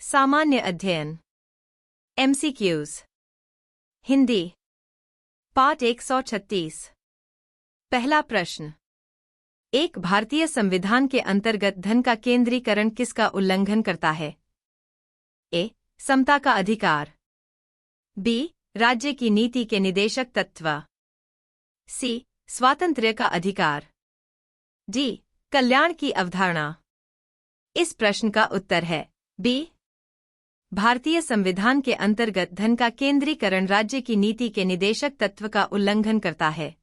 सामान्य अध्ययन MCQs हिंदी पाठ 136 पहला प्रश्न। एक भारतीय संविधान के अंतर्गत धन का केंद्रीकरण किसका उल्लंघन करता है? ए. समता का अधिकार। बी. राज्य की नीति के निदेशक तत्व। सी. स्वातंत्र्य का अधिकार। डी. कल्याण की अवधारणा। इस प्रश्न का उत्तर है बी। भारतीय संविधान के अंतर्गत धन का केंद्रीकरण राज्य की नीति के निदेशक तत्व का उल्लंघन करता है।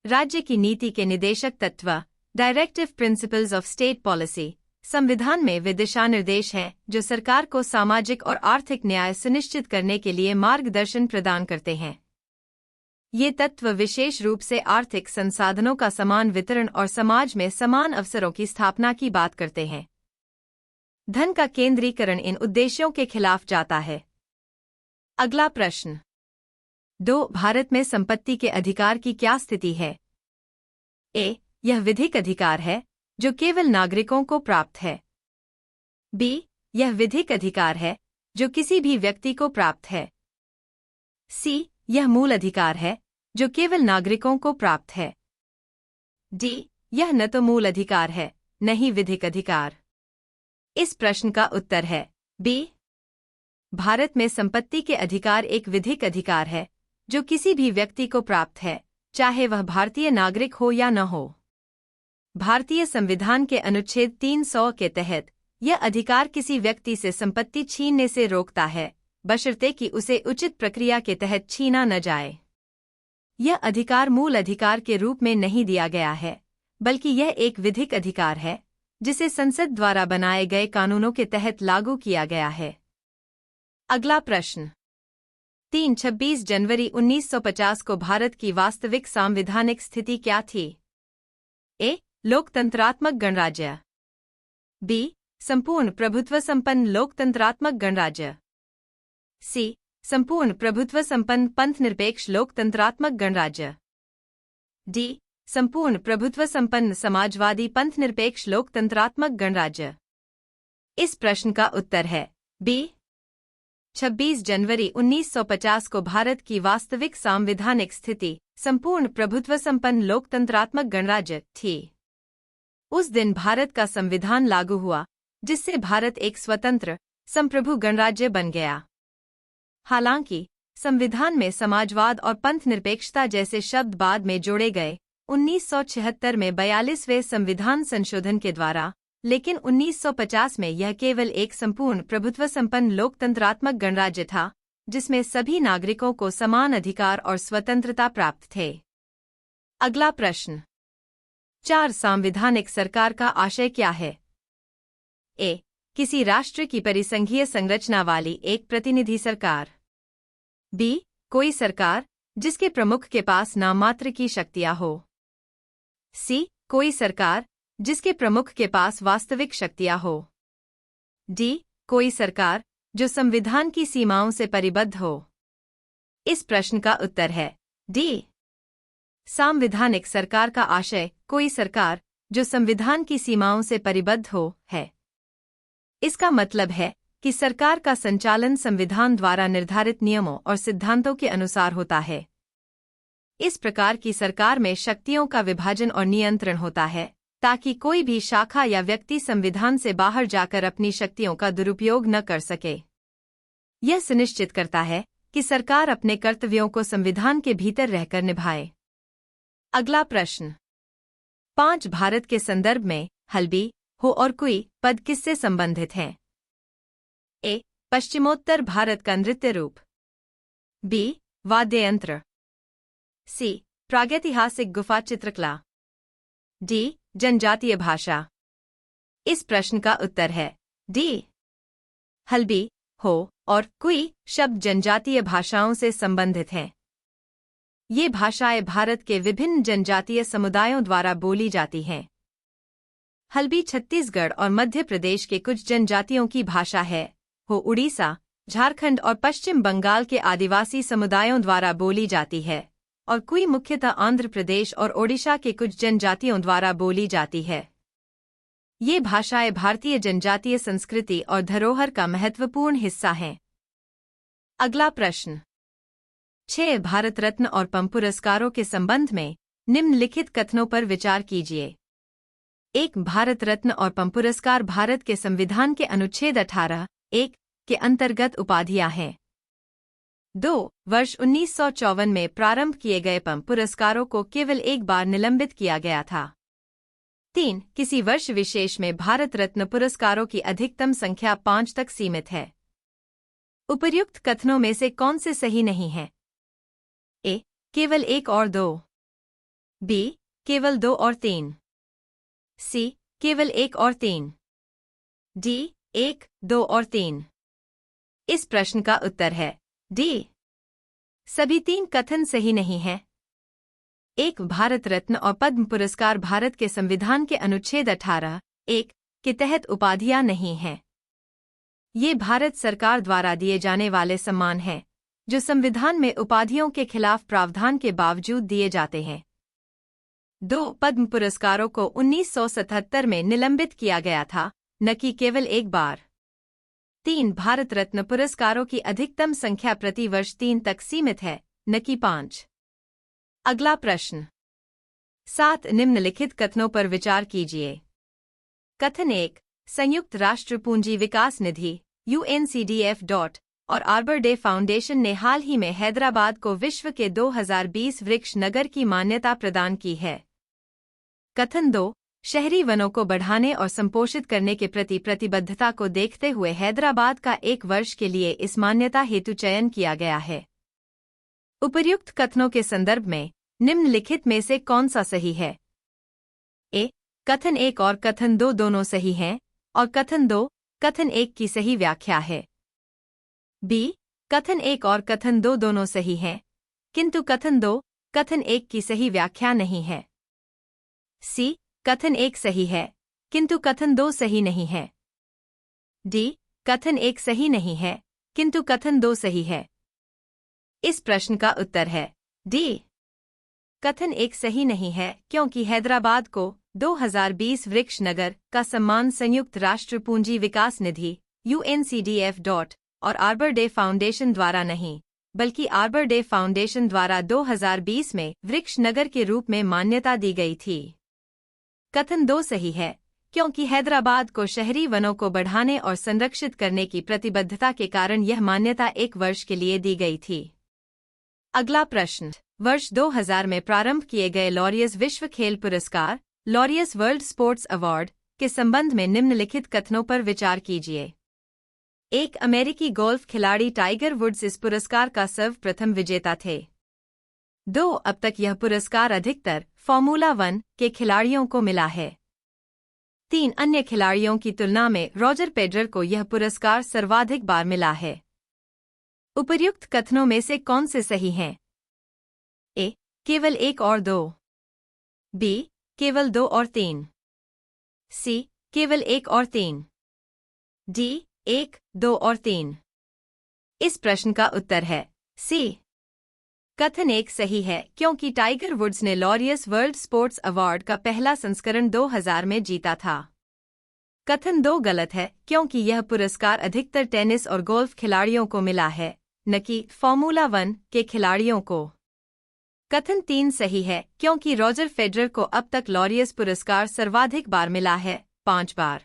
राज्य की नीति के निदेशक तत्व directive principles of state policy संविधान में वे दिशा निर्देश हैं जो सरकार को सामाजिक और आर्थिक न्याय सुनिश्चित करने के लिए मार्गदर्शन प्रदान करते हैं। ये तत्व विशेष रूप से आर्थिक संसाधनों का समान वितरण और समाज में समान अवसरों की स्थापना की बात करते हैं। धन का केंद्रीकरण इन उद्देश्यों के खिलाफ जाता है। अगला प्रश्न। 2. भारत में संपत्ति के अधिकार की क्या स्थिति है? ए. यह विधिक अधिकार है जो केवल नागरिकों को प्राप्त है। बी. यह विधिक अधिकार है जो किसी भी व्यक्ति को प्राप्त है। सी. यह मूल अधिकार है जो केवल नागरिकों को प्राप्त है। डी. यह न तो मूल अधिकार है न ही विधिक अधिकार। इस प्रश्न का उत्तर है बी। भारत में संपत्ति के अधिकार एक विधिक अधिकार है जो किसी भी व्यक्ति को प्राप्त है, चाहे वह भारतीय नागरिक हो या न हो। भारतीय संविधान के अनुच्छेद 300 के तहत यह अधिकार किसी व्यक्ति से संपत्ति छीनने से रोकता है, बशर्ते कि उसे उचित प्रक्रिया के तहत छीना न जाए। यह अधिकार मूल अधिकार के रूप में नहीं दिया गया है, बल्कि यह एक विधिक अधिकार है जिसे संसद द्वारा बनाए गए कानूनों के तहत लागू किया गया है। अगला प्रश्न। 26 जनवरी 1950 को भारत की वास्तविक सांविधानिक स्थिति क्या थी? ए. लोकतंत्रात्मक गणराज्य। बी. संपूर्ण प्रभुत्व संपन्न लोकतंत्रात्मक गणराज्य। सी. संपूर्ण प्रभुत्व संपन्न पंथनिरपेक्ष लोकतंत्रात्मक गणराज्य। डी. संपूर्ण प्रभुत्व संपन्न समाजवादी पंथनिरपेक्ष लोकतंत्रात्मक गणराज्य। इस प्रश्न का उत्तर है बी। 26 जनवरी 1950 को भारत की वास्तविक सांविधानिक स्थिति संपूर्ण प्रभुत्व संपन्न लोकतंत्रात्मक गणराज्य थी। उस दिन भारत का संविधान लागू हुआ, जिससे भारत एक स्वतंत्र संप्रभु गणराज्य बन गया। हालांकि संविधान में समाजवाद और पंथनिरपेक्षता जैसे शब्द बाद में जोड़े गए 1976 में 42वें संविधान संशोधन के द्वारा, लेकिन 1950 में यह केवल एक संपूर्ण प्रभुत्व संपन्न लोकतंत्रात्मक गणराज्य था जिसमें सभी नागरिकों को समान अधिकार और स्वतंत्रता प्राप्त थे। अगला प्रश्न। 4. संवैधानिक सरकार का आशय क्या है? ए. किसी राष्ट्र की परिसंघीय संरचना वाली एक प्रतिनिधि सरकार। बी. कोई सरकार जिसके प्रमुख के पास नाममात्र की शक्तियां हो। सी. कोई सरकार जिसके प्रमुख के पास वास्तविक शक्तियां हो। डी. कोई सरकार जो संविधान की सीमाओं से परिबद्ध हो। इस प्रश्न का उत्तर है डी। संवैधानिक सरकार का आशय कोई सरकार जो संविधान की सीमाओं से परिबद्ध हो है। इसका मतलब है कि सरकार का संचालन संविधान द्वारा निर्धारित नियमों और सिद्धांतों के अनुसार होता है। इस प्रकार की सरकार में शक्तियों का विभाजन और नियंत्रण होता है ताकि कोई भी शाखा या व्यक्ति संविधान से बाहर जाकर अपनी शक्तियों का दुरुपयोग न कर सके। यह सुनिश्चित करता है कि सरकार अपने कर्तव्यों को संविधान के भीतर रहकर निभाए। अगला प्रश्न। 5. भारत के संदर्भ में हल्बी, हो और कुई पद किससे संबंधित हैं? ए. पश्चिमोत्तर भारत का नृत्य रूप। बी. वाद्य यंत्र। सी. प्रागैतिहासिक गुफा चित्रकला। डी. जनजातीय भाषा। इस प्रश्न का उत्तर है डी। हल्बी, हो और कुई शब्द जनजातीय भाषाओं से संबंधित हैं। ये भाषाएं भारत के विभिन्न जनजातीय समुदायों द्वारा बोली जाती हैं। हल्बी छत्तीसगढ़ और मध्य प्रदेश के कुछ जनजातियों की भाषा है। हो उड़ीसा, झारखंड और पश्चिम बंगाल के आदिवासी समुदायों द्वारा बोली जाती है, और कुई मुख्यतः आंध्र प्रदेश और ओडिशा के कुछ जनजातियों द्वारा बोली जाती है। ये भाषाएं भारतीय जनजातीय संस्कृति और धरोहर का महत्वपूर्ण हिस्सा हैं। अगला प्रश्न 6 भारत रत्न और पद्म पुरस्कारों के संबंध में निम्नलिखित कथनों पर विचार कीजिए। 1 भारत रत्न और पद्म पुरस्कार भारत के संविधान के अनुच्छेद 18(1) के अंतर्गत उपाधियां हैं। 2 वर्ष 1954 में प्रारंभ किए गए पद्म पुरस्कारों को केवल एक बार निलंबित किया गया था। 3 किसी वर्ष विशेष में भारत रत्न पुरस्कारों की अधिकतम संख्या 5 तक सीमित है। उपर्युक्त कथनों में से कौन से सही नहीं है? ए केवल 1 और 2, बी केवल 2 और 3, सी केवल 1 और 3, डी 1, 2 और 3। इस प्रश्न का उत्तर है डी। सभी 3 कथन सही नहीं हैं। 1 भारत रत्न और पद्म पुरस्कार भारत के संविधान के अनुच्छेद 18(1) के तहत उपाधियां नहीं हैं। ये भारत सरकार द्वारा दिए जाने वाले सम्मान हैं, जो संविधान में उपाधियों के खिलाफ प्रावधान के बावजूद दिए जाते हैं। 2 पद्म पुरस्कारों को 1977 में निलंबित किया गया था, न कि केवल एक बार। 3 भारत रत्न पुरस्कारों की अधिकतम संख्या प्रति वर्ष 3 तक सीमित है, न कि 5। अगला प्रश्न 7 निम्नलिखित कथनों पर विचार कीजिए। कथन 1 संयुक्त राष्ट्र पूंजी विकास निधि UNCDF और आर्बर डे फाउंडेशन ने हाल ही में हैदराबाद को विश्व के 2020 वृक्ष नगर की मान्यता प्रदान की है। कथन 2 शहरी वनों को बढ़ाने और संपोषित करने के प्रति प्रतिबद्धता को देखते हुए हैदराबाद का 1 वर्ष के लिए इस मान्यता हेतु चयन किया गया है। उपर्युक्त कथनों के संदर्भ में निम्नलिखित में से कौन सा सही है? ए कथन 1 और कथन 2 दोनों सही हैं और कथन 2 कथन 1 की सही व्याख्या है। बी कथन 1 और कथन 2 दोनों सही हैं, किंतु कथन 2 कथन 1 की सही व्याख्या नहीं है। सी कथन 1 सही है, किंतु कथन 2 सही नहीं है। डी कथन 1 सही नहीं है, किंतु कथन 2 सही है। इस प्रश्न का उत्तर है डी। कथन 1 सही नहीं है क्योंकि हैदराबाद को 2020 वृक्ष नगर का सम्मान संयुक्त राष्ट्र पूंजी विकास निधि UNCDF और आर्बर डे फाउंडेशन द्वारा नहीं, बल्कि आर्बर डे फाउंडेशन द्वारा 2020 में वृक्ष नगर के रूप में मान्यता दी गई थी। कथन 2 सही है क्योंकि हैदराबाद को शहरी वनों को बढ़ाने और संरक्षित करने की प्रतिबद्धता के कारण यह मान्यता 1 वर्ष के लिए दी गई थी। अगला प्रश्न वर्ष 2000 में प्रारंभ किए गए लॉरियस विश्व खेल पुरस्कार लॉरियस वर्ल्ड स्पोर्ट्स अवार्ड के संबंध में निम्नलिखित कथनों पर विचार कीजिए। 1 अमेरिकी गोल्फ खिलाड़ी टाइगर वुड्स इस पुरस्कार का सर्वप्रथम विजेता थे। 2 अब तक यह पुरस्कार अधिकतर फॉर्मूला 1 के खिलाड़ियों को मिला है। 3 अन्य खिलाड़ियों की तुलना में रॉजर फेडरर को यह पुरस्कार सर्वाधिक बार मिला है। उपर्युक्त कथनों में से कौन से सही हैं? ए केवल 1 और 2, बी केवल 2 और 3, सी केवल 1 और 3, डी 1, 2 और 3। इस प्रश्न का उत्तर है सी। कथन 1 सही है क्योंकि टाइगर वुड्स ने लॉरियस वर्ल्ड स्पोर्ट्स अवार्ड का पहला संस्करण 2000 में जीता था। कथन 2 गलत है क्योंकि यह पुरस्कार अधिकतर टेनिस और गोल्फ खिलाड़ियों को मिला है, न कि फॉर्मूला 1 के खिलाड़ियों को। कथन 3 सही है क्योंकि रॉजर फेडरर को अब तक लॉरियस पुरस्कार सर्वाधिक बार मिला है, 5 बार।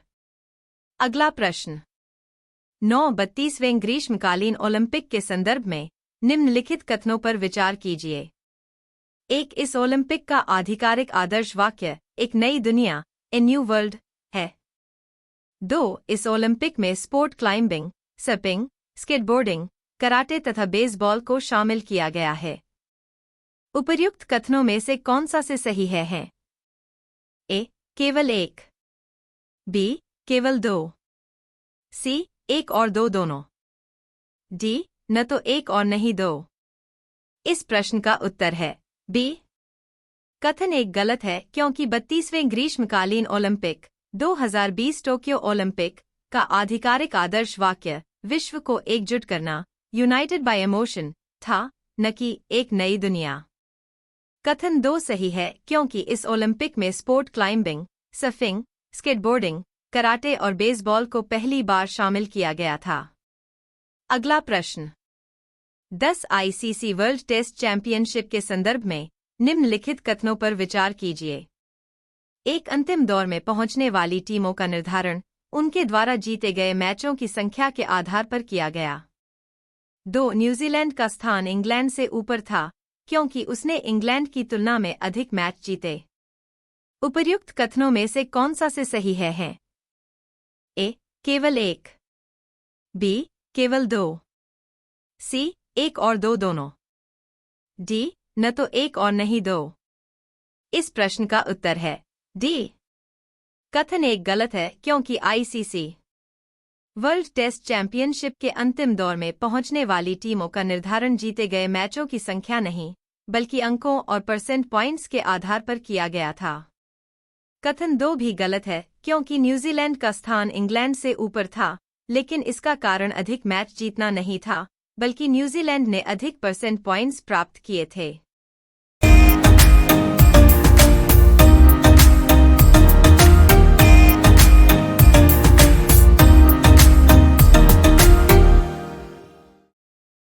अगला प्रश्न 9 32वें ग्रीष्मकालीन ओलंपिक के संदर्भ में निम्नलिखित कथनों पर विचार कीजिए। 1 इस ओलंपिक का आधिकारिक आदर्श वाक्य एक नई दुनिया ए न्यू वर्ल्ड है। 2 इस ओलंपिक में sport climbing, surfing, skateboarding, karate तथा बेसबॉल को शामिल किया गया है। उपर्युक्त कथनों में से कौन सा से सही है? ए केवल 1, बी केवल 2, सी 1 और 2 दोनों, डी न तो 1 और नहीं 2। इस प्रश्न का उत्तर है बी। कथन 1 गलत है क्योंकि 32वें ग्रीष्मकालीन ओलंपिक 2020 टोक्यो ओलंपिक का आधिकारिक आदर्श वाक्य विश्व को एकजुट करना, यूनाइटेड बाय इमोशन था, न कि एक नई दुनिया। कथन 2 सही है क्योंकि इस ओलंपिक में sport climbing, surfing, skateboarding, karate और बेसबॉल को पहली बार शामिल किया गया था? अगला प्रश्न। 10 आईसीसी वर्ल्ड टेस्ट चैंपियनशिप के संदर्भ में निम्नलिखित कथनों पर विचार कीजिए। एक अंतिम दौर में पहुंचने वाली टीमों का निर्धारण उनके द्वारा जीते गए मैचों की संख्या के आधार पर किया गया। 2 न्यूजीलैंड का स्थान इंग्लैंड से ऊपर था क्योंकि उसने इंग्लैंड की तुलना में अधिक मैच जीते। उपर्युक्त कथनों में से कौन सा से सही है? ए. केवल 1, बी. केवल 2, सी. 1 और 2 दोनों, डी. न तो 1 और नहीं 2। इस प्रश्न का उत्तर है डी। कथन 1 गलत है क्योंकि आईसीसी वर्ल्ड टेस्ट चैंपियनशिप के अंतिम दौर में पहुंचने वाली टीमों का निर्धारण जीते गए मैचों की संख्या नहीं, बल्कि अंकों और परसेंट पॉइंट्स के आधार पर किया गया था। कथन 2 भी गलत है क्योंकि न्यूजीलैंड का स्थान इंग्लैंड से ऊपर था, लेकिन इसका कारण अधिक मैच जीतना नहीं था, बल्कि न्यूजीलैंड ने अधिक परसेंट पॉइंट्स प्राप्त किए थे।